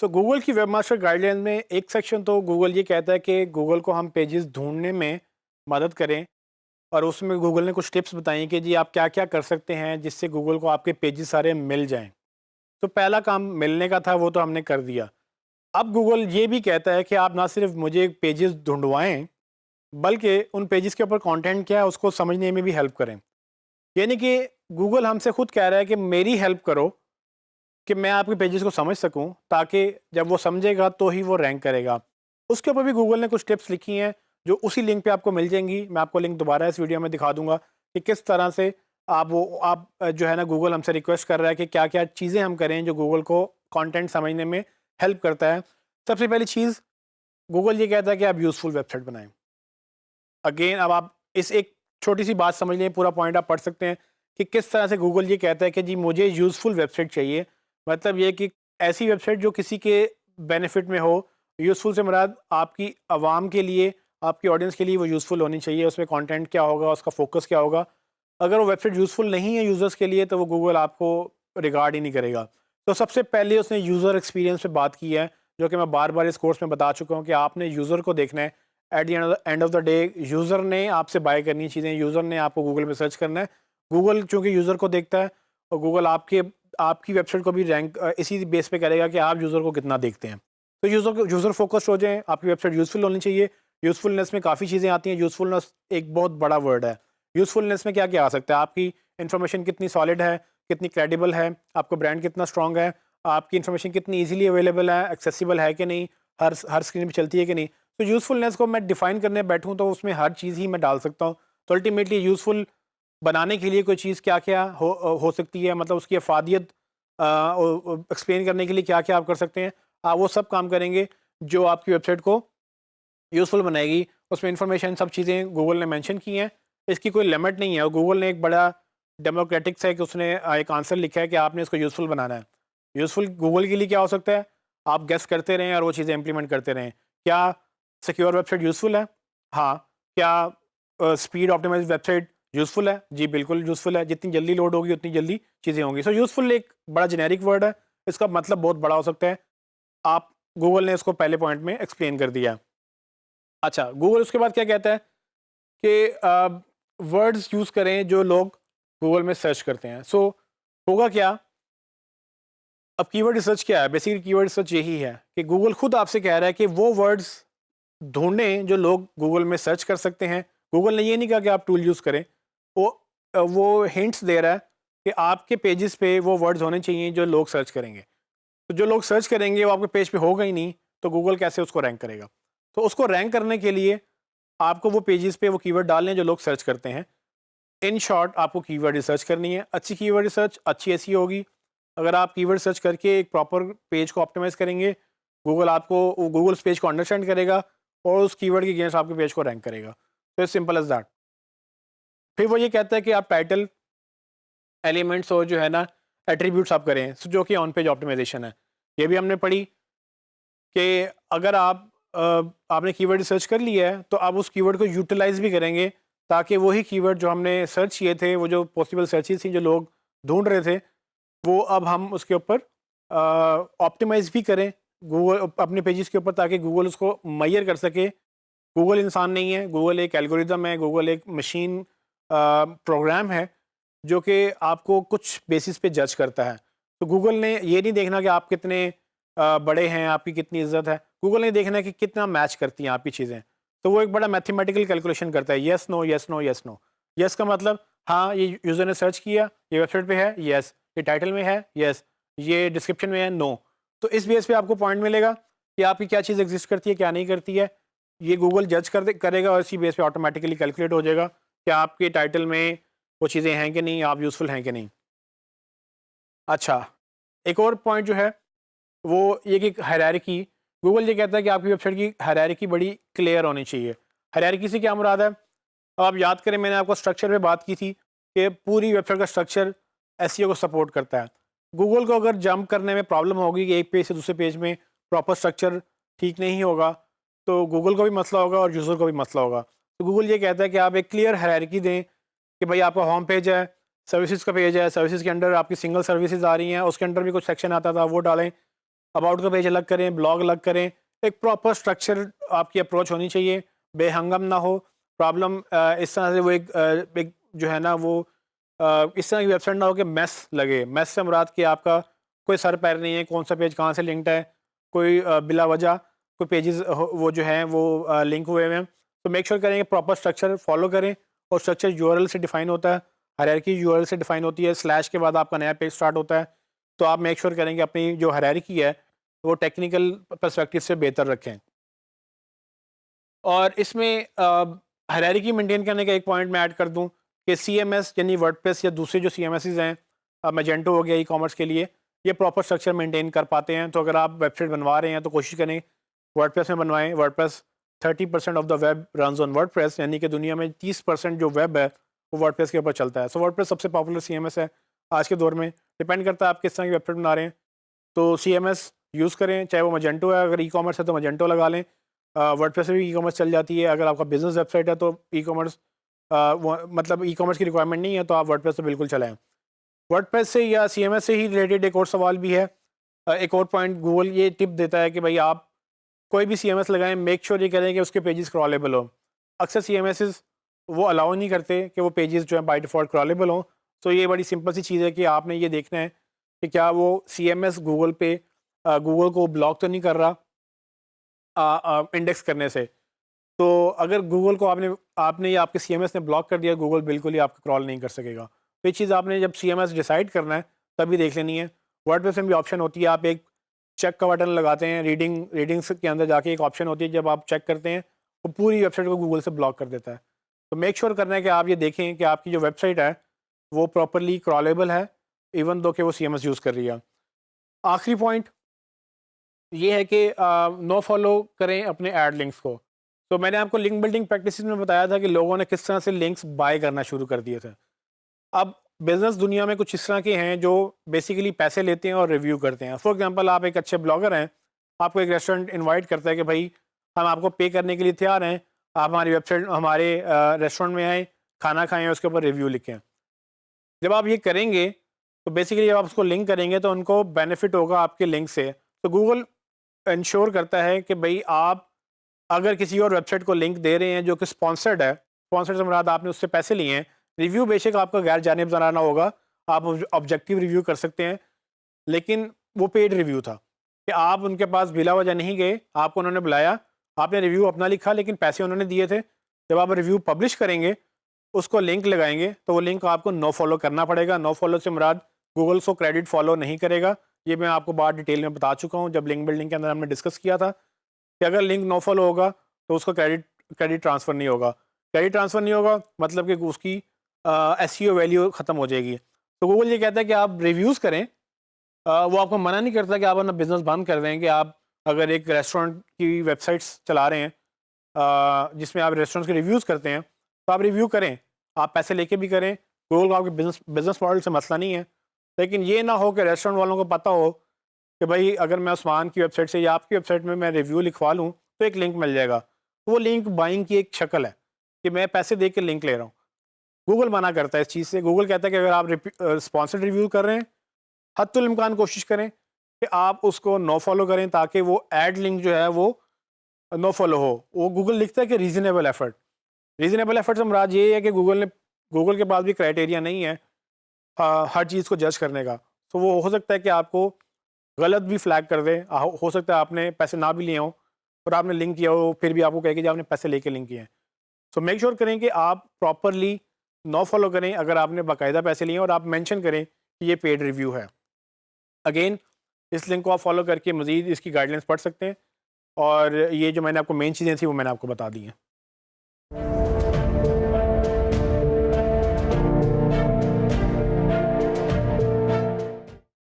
तो गूगल की webmaster guideline में एक सेक्शन तो गूगल ये कहता है कि गूगल को हम पेजेस ढूँढने में मदद करें और उसमें गूगल ने कुछ टिप्स बताई कि जी आप क्या-क्या कर सकते हैं जिससे गूगल को आपके पेजेस सारे मिल जाएँ। तो पहला काम मिलने का था वो तो हमने कर दिया। अब गूगल ये भी कहता है कि आप ना सिर्फ़ मुझे पेजेस ढूँढवाएँ, बल्कि उन पेजेस के ऊपर कंटेंट क्या है उसको समझने में भी हेल्प करें। यानी कि गूगल हमसे खुद कह रहा है कि मेरी हेल्प करो कि मैं आपके पेजेस को समझ सकूं, ताकि जब वो समझेगा तो ही वो रैंक करेगा। उसके ऊपर भी गूगल ने कुछ टिप्स लिखी हैं जो उसी लिंक पे आपको मिल जाएंगी। मैं आपको लिंक दोबारा इस वीडियो में दिखा दूंगा कि किस तरह से जो है ना, गूगल हमसे रिक्वेस्ट कर रहा है कि क्या क्या चीज़ें हम करें जो गूगल को कंटेंट समझने में हेल्प करता है। सबसे पहली चीज़, गूगल ये कहता है कि आप यूज़फुल वेबसाइट बनाएं। अगेन अब आप इस एक छोटी सी बात समझ लें, पूरा पॉइंट आप पढ़ सकते हैं कि किस तरह से गूगल ये कहता है कि जी मुझे यूज़फुल वेबसाइट चाहिए। मतलब ये कि ऐसी वेबसाइट जो किसी के बेनिफिट में हो। यूज़फुल से मुराद आपकी आवाम के लिए, आपकी ऑडियंस के लिए वो यूज़फुल होनी चाहिए। उसमें कंटेंट क्या होगा, उसका फोकस क्या होगा। अगर वो वेबसाइट यूज़फुल नहीं है यूज़र्स के लिए तो वो गूगल आपको रिगार्ड ही नहीं करेगा। तो सबसे पहले उसने यूज़र एक्सपीरियंस पे बात की है, जो कि मैं बार बार इस कोर्स में बता चुका हूँ कि आपने यूज़र को देखना है। At the end of the day user ने आपसे बाय करनी है चीज़ें, यूज़र ने आपको गूगल पे सर्च करना है। गूगल चूँकि यूज़र को देखता है और गूगल आपकी वेबसाइट को भी रैंक इसी बेस पे करेगा कि आप यूज़र को कितना देखते हैं। तो यूज़र फोकस्ड हो जाएँ, आपकी वेबसाइट यूज़फुल होनी चाहिए। यूज़फुलनेस में काफ़ी चीज़ें आती हैं। यूज़फुलनेस एक बहुत बड़ा वर्ड है। यूज़फुलनेस में क्या-क्या आ सकता है? आपकी इन्फॉर्मेशन कितनी सॉलिड है, कितनी क्रेडिबल है, आपका ब्रांड कितना स्ट्रॉन्ग है, आपकी इन्फॉर्मेशन कितनी ईज़िली अवेलेबल है, एक्सेसिबल है कि नहीं, हर स्क्रीन पे चलती है कि नहीं। तो यूज़फुलनेस को मैं डिफ़ाइन करने बैठूँ तो उसमें हर चीज़ ही मैं डाल सकता हूँ। तो अल्टीमेटली यूज़फुल बनाने के लिए कोई चीज़ क्या-क्या हो सकती है, मतलब उसकी अफ़ादियत एक्सप्लेन करने के लिए क्या-क्या आप कर सकते हैं। आप वो सब काम करेंगे जो आपकी वेबसाइट को यूज़फुल बनाएगी। उसमें इन्फॉर्मेशन सब चीज़ें गूगल ने मेंशन की हैं। इसकी कोई लिमिट नहीं है और गूगल ने एक बड़ा डेमोक्रेटिक सा एक उसने एक आंसर लिखा है कि आपने इसको यूज़फुल बनाना है। यूज़फुल गूगल के लिए क्या हो सकता है? आप गेस करते रहें और वो चीज़ें इम्प्लीमेंट करते रहें। क्या सिक्योर वेबसाइट यूज़फुल है? हाँ। क्या स्पीड ऑप्टिमाइज़्ड वेबसाइट यूज़फुल है? जी, बिल्कुल यूज़फुल है। जितनी जल्दी लोड होगी उतनी जल्दी चीज़ें होंगी। सो यूज़फुल एक बड़ा जेनेरिक वर्ड है। इसका मतलब बहुत बड़ा हो सकता है। आप गूगल ने इसको पहले पॉइंट में एक्सप्लेन कर दिया। अच्छा, गूगल उसके बाद क्या कहता है कि वर्ड्स यूज़ करें जो लोग गूगल में सर्च करते हैं। सो होगा क्या? अब कीवर्ड रिसर्च क्या है? बेसिकली कीवर्ड रिसर्च यही है कि गूगल खुद आपसे कह रहा है कि वो वर्ड्स ढूँढें जो लोग गूगल में सर्च कर सकते हैं। गूगल ने ये नहीं कहा कि आप टूल यूज़ करें। वो वो हिंट्स दे रहा है कि आपके पेजेस पे वो वर्ड्स होने चाहिए जो लोग सर्च करेंगे। तो जो लोग सर्च करेंगे वो आपके पेज पे होगा ही नहीं, तो गूगल कैसे उसको रैंक करेगा? तो उसको रैंक करने के लिए आपको वो पेजेस पे वो कीवर्ड डालने हैं जो लोग सर्च करते हैं। इन शॉर्ट आपको कीवर्ड रिसर्च करनी है। अच्छी कीवर्ड रिसर्च अच्छी ऐसी होगी। अगर आप कीवर्ड सर्च करके एक प्रॉपर पेज को ऑप्टिमाइज़ करेंगे, गूगल उस पेज को अंडरस्टैंड करेगा और उस कीवर्ड के अगेंस्ट आपके पेज को रैंक करेगा। तो इट्स सिंपल एज़ दैट। फिर वो ये कहता है कि आप टाइटल, एलिमेंट्स और जो है ना एट्रीब्यूट्स आप करें, जो कि ऑन पेज ऑप्टिमाइज़ेशन है। ये भी हमने पढ़ी कि अगर आपने कीवर्ड रिसर्च कर लिया है, तो आप उस कीवर्ड को यूटिलाइज़ भी करेंगे, ताकि वही कीवर्ड जो हमने सर्च किए थे, वो जो पॉसिबल सर्चेज़ थी, जो लोग ढूँढ रहे थे, वो अब हम उसके ऊपर ऑप्टिमाइज़ भी करें गूगल अपने पेजेस के ऊपर, ताकि गूगल उसको मेजर कर सके। गूगल इंसान नहीं है, गूगल एक एल्गोरिदम है, गूगल एक मशीन प्रोग्राम है, जो कि आपको कुछ बेसिस पे जज करता है। तो गूगल ने ये नहीं देखना कि आप कितने बड़े हैं, आपकी कितनी इज़्ज़त है। गूगल ने देखना है कि कितना मैच करती हैं आपकी चीज़ें। तो वो एक बड़ा मैथमेटिकल कैलकुलेशन करता है, yes, no, yes, no, yes, no. Yes का मतलब हाँ, ये यूज़र ने सर्च किया, ये वेबसाइट पे है, येस। ये टाइटल में है, येस। ये डिस्क्रिप्शन में है, नो। तो इस बेस पे आपको पॉइंट मिलेगा कि आपकी क्या चीज़ एग्ज़िस्ट करती है, क्या नहीं करती है। ये गूगल जज करेगा और इसी बेस पे ऑटोमेटिकली कैलकुलेट हो जाएगा कि आपके टाइटल में वो चीज़ें हैं कि नहीं, आप यूज़फुल हैं कि नहीं। अच्छा, एक और पॉइंट जो है वो ये कि हायरार्की। गूगल ये कहता है कि आपकी वेबसाइट की हायरार्की बड़ी क्लियर होनी चाहिए। हायरार्की से क्या मुराद है? अब आप याद करें, मैंने आपको स्ट्रक्चर पे बात की थी कि पूरी वेबसाइट का स्ट्रक्चर एसईओ को सपोर्ट करता है। गूगल को अगर जंप करने में प्रॉब्लम होगी कि एक पेज से दूसरे पेज में प्रॉपर स्ट्रक्चर ठीक नहीं होगा, तो गूगल को भी मसला होगा और यूज़र को भी मसला होगा। तो गूगल ये कहता है कि आप एक क्लियर हायरार्की दें कि भाई आपका होम पेज है, सर्विसेज़ का पेज है, सर्विसेज़ के अंडर आपकी सिंगल सर्विसेज़ आ रही हैं, उसके अंडर भी कुछ सेक्शन आता था, वो डालें। अबाउट का पेज अलग करें, ब्लॉग अलग करें, एक प्रॉपर स्ट्रक्चर आपकी अप्रोच होनी चाहिए, बेहंगम ना हो प्रॉब्लम। इस तरह से वो एक जो है ना वो इस तरह की वेबसाइट ना हो कि मेस लगे। मेस से मुराद कि आपका कोई सर पैर नहीं है, कौन सा पेज कहाँ से लिंक्ड है, कोई बिला वजह कोई पेजेस वो जो हैं वो लिंक हुए हुए हैं। तो मेक श्योर करें कि प्रॉपर स्ट्रक्चर फॉलो करें, और स्ट्रक्चर यूआरएल से डिफाइन होता है, हायरार्की यूआरएल से डिफाइन होती है, स्लैश के बाद आपका नया पेज स्टार्ट होता है। तो आप मेक श्योर करें कि अपनी जो हायरार्की है वो टेक्निकल पर्सपेक्टिव से बेहतर रखें। और इसमें हायरार्की मेंटेन करने का एक पॉइंट मैं ऐड कर दूं कि सीएमएस यानी वर्डप्रेस या दूसरे जो सीएमएसेस हैं, मैजेंटो हो गया ई कॉमर्स के लिए, ये प्रॉपर स्ट्रक्चर मेंटेन कर पाते हैं। तो अगर आप वेबसाइट बनवा रहे हैं तो कोशिश करें वर्डप्रेस में बनवाएं। WordPress 30% of the web runs on WordPress, यानी कि दुनिया में 30% जो वेब है वो वर्डप्रेस के ऊपर चलता है। सो वर्डप्रेस सबसे पॉपुलर सीएमएस है आज के दौर में। डिपेंड करता है आप किस तरह की वेबसाइट बना रहे हैं, तो सीएमएस यूज़ करें, चाहे वो मजेंटो है, अगर ई कॉमर्स है तो मजेंटो लगा लें। वर्डप्रेस से भी ई कॉमर्स चल जाती है। अगर आपका बिजनेस वेबसाइट है तो ई कॉमर्स मतलब ई कॉमर्स की रिक्वायरमेंट नहीं है तो आप वर्डप्रेस तो बिल्कुल चलाएं। वर्डप्रेस से या सीएमएस से ही रिलेटेड एक और सवाल भी है। एक और पॉइंट गूगल ये टिप देता है कि भाई आप कोई भी सीएमएस लगाएं, मेक श्योर ये करें कि उसके पेजेस क्रॉलेबल हो। अक्सर सीएमएस वो अलाउ नहीं करते कि वो पेजेस जो है बाय डिफ़ॉल्ट क्रॉलेबल हों। तो ये बड़ी सिंपल सी चीज़ है कि आपने ये देखना है कि क्या वो सीएमएस गूगल पे गूगल को ब्लॉक तो नहीं कर रहा इंडेक्स करने से। तो अगर गूगल को आपने आपने या आपके सीएमएस ने ब्लॉक कर दिया, गूगल बिल्कुल ही आपका क्रॉल नहीं कर सकेगा। तो ये चीज़ आपने जब सीएमएस डिसाइड करना है तभी देख लेनी है। वर्डप्रेस में भी ऑप्शन होती है, आप एक चेक का बटन लगाते हैं, रीडिंग्स के अंदर जाके एक ऑप्शन होती है, जब आप चेक करते हैं वो पूरी वेबसाइट को गूगल से ब्लॉक कर देता है। तो मेक श्योर करना है कि आप ये देखें कि आपकी जो वेबसाइट है वो प्रॉपरली क्रॉलेबल है, इवन दो कि वो सीएमएस यूज़ कर रही है। आखिरी पॉइंट ये है कि नो फॉलो करें अपने ऐड लिंक्स को। तो मैंने आपको लिंक बिल्डिंग प्रैक्टिसेस में बताया था कि लोगों ने किस तरह से लिंक्स बाय करना शुरू कर दिए थे। अब बिजनेस दुनिया में कुछ इस तरह के हैं जो बेसिकली पैसे लेते हैं और रिव्यू करते हैं। फॉर एग्जांपल, आप एक अच्छे ब्लॉगर हैं, आपको एक रेस्टोरेंट इनवाइट करता है कि भाई हम आपको पे करने के लिए तैयार हैं, आप हमारी वेबसाइट हमारे रेस्टोरेंट में आएँ, खाना खाएँ, उसके ऊपर रिव्यू लिखें। जब आप ये करेंगे तो बेसिकली जब आप उसको लिंक करेंगे तो उनको बेनिफिट होगा आपके लिंक से। तो गूगल इंश्योर करता है कि भाई आप अगर किसी और वेबसाइट को लिंक दे रहे हैं जो कि स्पॉन्सर्ड है, स्पॉन्सर्ड से मुराद आपने उससे पैसे लिए हैं, रिव्यू बेशक आपका गैर जानिबदाराना होगा, आप ऑब्जेक्टिव रिव्यू कर सकते हैं, लेकिन वो पेड रिव्यू था कि आप उनके पास बिला वजह नहीं गए, आपको उन्होंने बुलाया, आपने रिव्यू अपना लिखा लेकिन पैसे उन्होंने दिए थे। जब आप रिव्यू पब्लिश करेंगे, उसको लिंक लगाएंगे, तो वो लिंक आपको नो फॉलो करना पड़ेगा। नो फॉलो से मुराद गूगल को क्रेडिट फॉलो नहीं करेगा। ये मैं आपको बात डिटेल में बता चुका हूँ जब लिंक बिल्डिंग के अंदर हमने डिस्कस किया था कि अगर लिंक नो फॉलो होगा तो उसका क्रेडिट ट्रांसफ़र नहीं होगा। क्रेडिट ट्रांसफ़र नहीं होगा मतलब कि उसकी एसईओ वैल्यू ख़त्म हो जाएगी। तो गूगल ये कहता है कि आप रिव्यूज़ करें। वो आपको मना नहीं करता कि आप अपना बिज़नेस बंद कर दें। कि आप अगर एक रेस्टोरेंट की वेबसाइट्स चला रहे हैं जिसमें आप रेस्टोरेंट्स के रिव्यूज़ करते हैं, तो आप रिव्यू करें, आप पैसे लेके भी करें। गूगल को आपके बिज़नेस मॉडल से मसला नहीं है, लेकिन ये ना हो कि रेस्टोरेंट वालों को पता हो कि भाई अगर मैं उस्मान की वेबसाइट से या आपकी वेबसाइट में मैं रिव्यू लिखवा लूँ तो एक लिंक मिल जाएगा। तो वो लिंक बाइंग की एक शक्ल है कि मैं पैसे दे के लिंक ले रहा हूँ। गूगल मना करता है इस चीज़ से। गूगल कहता है कि अगर आप स्पॉन्सर्ड रिव्यू कर रहे हैं, हत्तुल इम्कान कोशिश करें कि आप उसको नो फॉलो करें ताकि वो एड लिंक जो है वो नो फॉलो हो। वो गूगल लिखता है कि रीज़नेबल एफर्ट। रीज़नेबल एफर्ट से मुराद ये है कि गूगल के पास भी क्राइटेरिया नहीं है हर चीज़ को जज करने का। तो वो हो सकता है कि आपको गलत भी फ्लैग कर दे। हो सकता है आपने पैसे ना भी लिए हों और आपने लिंक किया हो, फिर भी आपको कहे कि आपने पैसे लेके लिंक किए हैं। सो मेक श्योर करें कि आप प्रॉपरली नो फॉलो करें अगर आपने बाकायदा पैसे लिए हैं, और आप मेंशन करें कि ये पेड रिव्यू है। अगेन, इस लिंक को आप फॉलो करके मज़ीद इसकी गाइडलाइंस पढ़ सकते हैं, और ये जो मैंने आपको मेन चीज़ें थी वो मैंने आपको बता दी हैं।